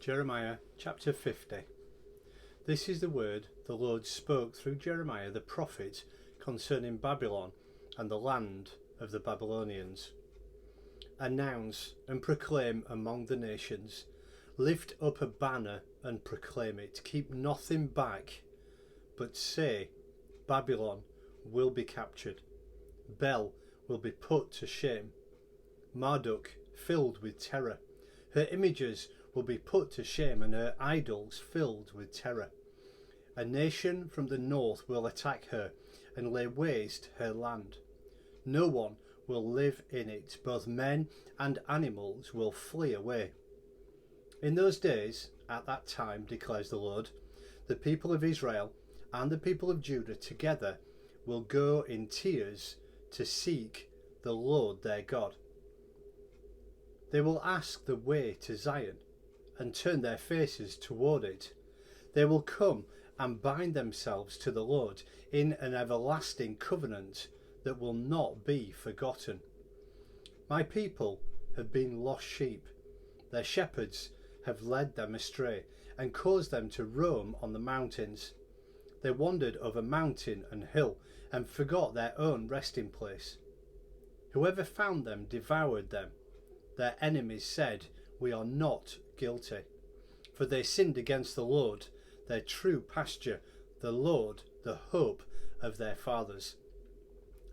Jeremiah chapter 50. This is the word the Lord spoke through Jeremiah the prophet concerning Babylon and the land of the Babylonians. Announce and proclaim among the nations. Lift up a banner and proclaim it. Keep nothing back, but say, Babylon will be captured. Bel will be put to shame. Marduk filled with terror. Her images will be put to shame, and her idols filled with terror. A nation from the north will attack her and lay waste her land. No one will live in it. Both men and animals will flee away. In those days, at that time, declares the Lord, the people of Israel and the people of Judah together will go in tears to seek the Lord their God. They will ask the way to Zion and turn their faces toward it. They will come and bind themselves to the Lord in an everlasting covenant that will not be forgotten. My people have been lost sheep. Their shepherds have led them astray and caused them to roam on the mountains. They wandered over mountain and hill and forgot their own resting place. Whoever found them devoured them. Their enemies said, "We are not guilty." For they sinned against the Lord, their true pasture, the Lord, the hope of their fathers.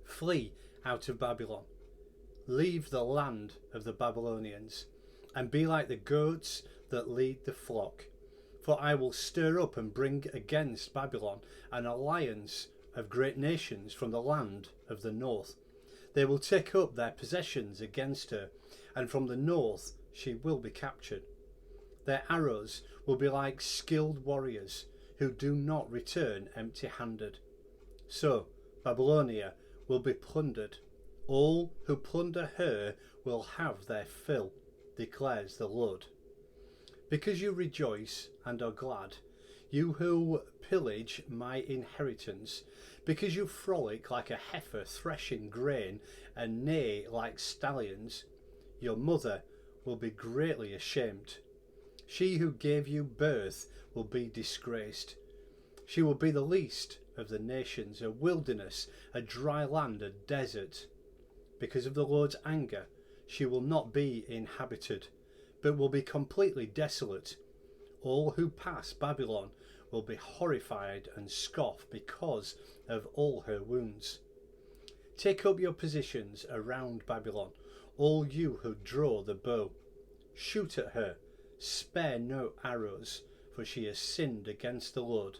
Flee out of Babylon. Leave the land of the Babylonians, and be like the goats that lead the flock. For I will stir up and bring against Babylon an alliance of great nations from the land of the north. They will take up their possessions against her, and from the north she will be captured. Their arrows will be like skilled warriors who do not return empty-handed. So Babylonia will be plundered. All who plunder her will have their fill, declares the Lord. Because you rejoice and are glad, you who pillage my inheritance, because you frolic like a heifer threshing grain and neigh like stallions, your mother will be greatly ashamed. She who gave you birth will be disgraced. She will be the least of the nations, a wilderness, a dry land, a desert. Because of the Lord's anger, she will not be inhabited, but will be completely desolate. All who pass Babylon will be horrified and scoff because of all her wounds. Take up your positions around Babylon, all you who draw the bow. Shoot at her, spare no arrows, for she has sinned against the Lord.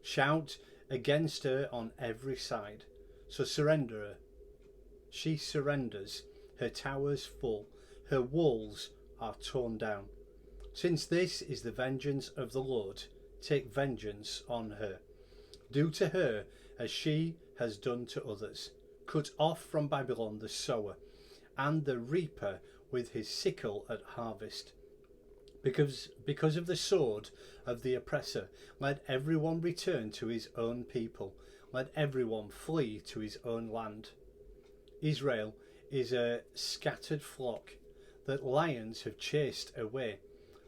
Shout against her on every side, so surrender her. She surrenders, her towers fall, her walls are torn down. Since this is the vengeance of the Lord, take vengeance on her. Do to her as she has done to others. Cut off from Babylon the sower, and the reaper with his sickle at harvest. Because of the sword of the oppressor, let everyone return to his own people. Let everyone flee to his own land. Israel is a scattered flock that lions have chased away.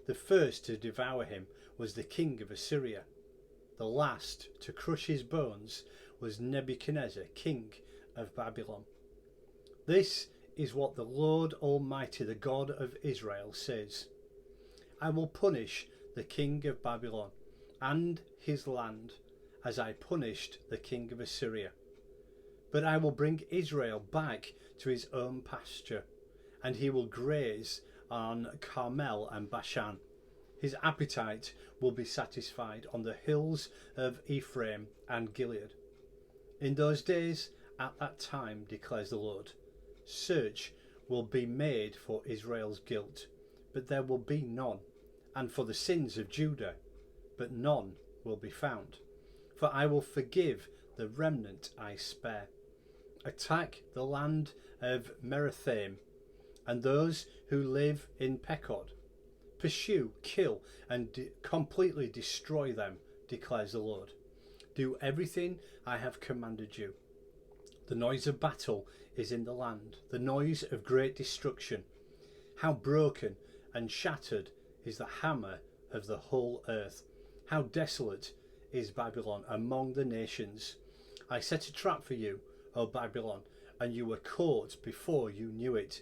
The first to devour him was the king of Assyria. The last to crush his bones was Nebuchadnezzar, king of Babylon. This is what the Lord Almighty, the God of Israel, says. I will punish the king of Babylon and his land as I punished the king of Assyria. But I will bring Israel back to his own pasture, and he will graze on Carmel and Bashan. His appetite will be satisfied on the hills of Ephraim and Gilead. In those days, at that time, declares the Lord, search will be made for Israel's guilt, but there will be none, and for the sins of Judah, but none will be found. For I will forgive the remnant I spare. Attack the land of Merathaim and those who live in Pekod. Pursue, kill, and completely destroy them, declares the Lord. Do everything I have commanded you. The noise of battle is in the land, the noise of great destruction. How broken and shattered is the hammer of the whole earth. How desolate is Babylon among the nations. I set a trap for you, O Babylon, and you were caught before you knew it.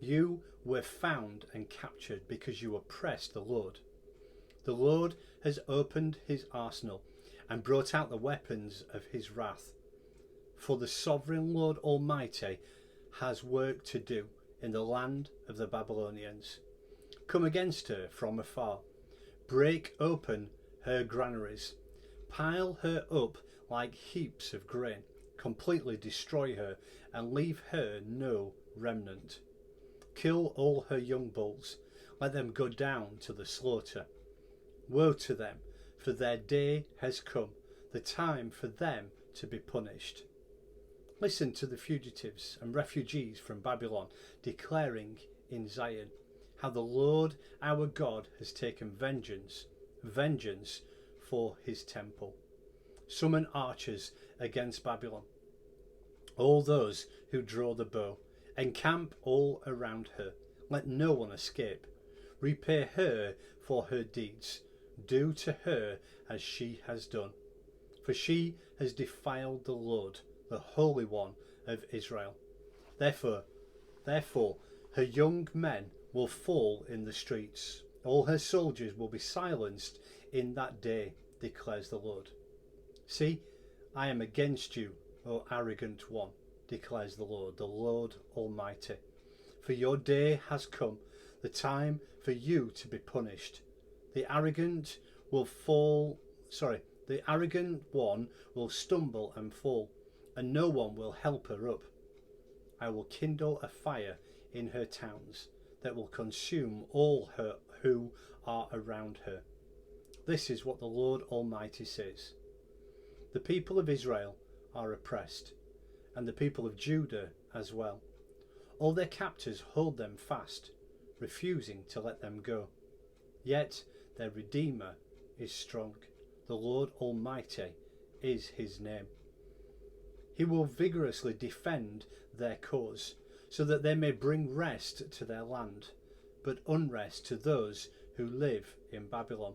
You were found and captured because you oppressed the Lord. The Lord has opened his arsenal and brought out the weapons of his wrath. For the sovereign Lord Almighty has work to do in the land of the Babylonians. Come against her from afar. Break open her granaries. Pile her up like heaps of grain. Completely destroy her and leave her no remnant. Kill all her young bulls. Let them go down to the slaughter. Woe to them, for their day has come, the time for them to be punished. Listen to the fugitives and refugees from Babylon declaring in Zion how the Lord our God has taken vengeance for his temple. Summon archers against Babylon, all those who draw the bow. Encamp all around her. Let no one escape. Repay her for her deeds. Do to her as she has done. For she has defiled the Lord, the Holy One of Israel. Therefore, her young men will fall in the streets. All her soldiers will be silenced in that day, declares the Lord. See, I am against you, O arrogant one, declares the Lord Almighty. For your day has come, the time for you to be punished. The arrogant one will stumble and fall, and no one will help her up. I will kindle a fire in her towns that will consume all her who are around her. This is what the Lord Almighty says. The people of Israel are oppressed, and the people of Judah as well. All their captors hold them fast, refusing to let them go. Yet their Redeemer is strong. The Lord Almighty is his name. He will vigorously defend their cause, so that they may bring rest to their land, but unrest to those who live in Babylon.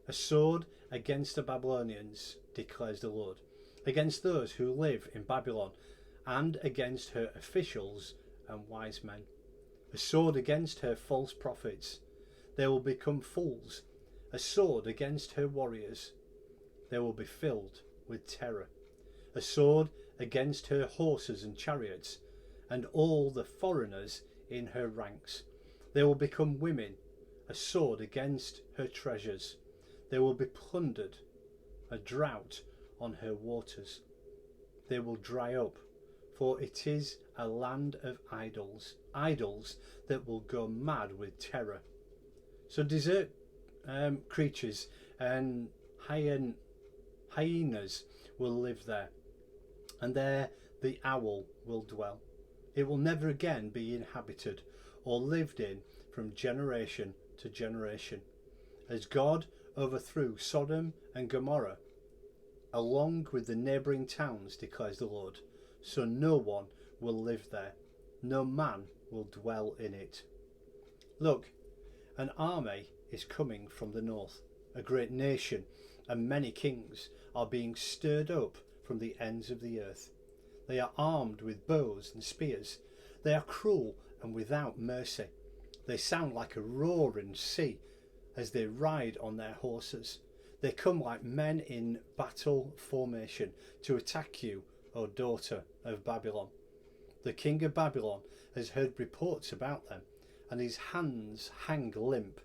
A sword against the Babylonians, declares the Lord, against those who live in Babylon, and against her officials and wise men. A sword against her false prophets. They will become fools. A sword against her warriors. They will be filled with terror. A sword against her horses and chariots, and all the foreigners in her ranks. They will become women. A sword against her treasures. They will be plundered. A drought on her waters. They will dry up, for it is a land of idols, idols that will go mad with terror. So desert creatures and hyenas will live there, and there the owl will dwell. It will never again be inhabited or lived in from generation to generation. As God overthrew Sodom and Gomorrah, along with the neighbouring towns, declares the Lord, so no one will live there, no man will dwell in it. Look, an army is coming from the north, a great nation, and many kings are being stirred up from the ends of the earth. They are armed with bows and spears. They are cruel and without mercy. They sound like a roaring sea as they ride on their horses. They come like men in battle formation to attack you, O daughter of Babylon. The king of Babylon has heard reports about them, and his hands hang limp.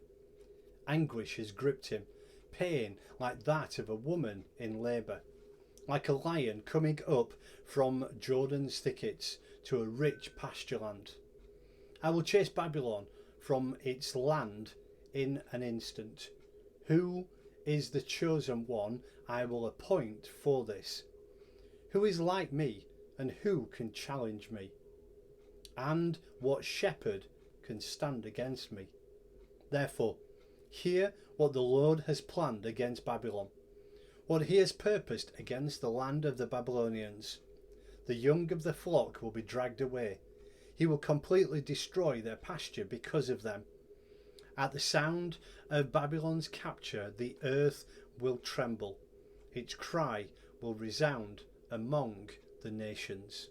Anguish has gripped him, pain like that of a woman in labour, like a lion coming up from Jordan's thickets to a rich pasture land. I will chase Babylon from its land in an instant. Who is the chosen one I will appoint for this? Who is like me, and who can challenge me? And what shepherd can stand against me? Therefore, hear what the Lord has planned against Babylon, what he has purposed against the land of the Babylonians. The young of the flock will be dragged away. He will completely destroy their pasture because of them, At the sound of Babylon's capture, the earth will tremble. Its cry will resound among the nations.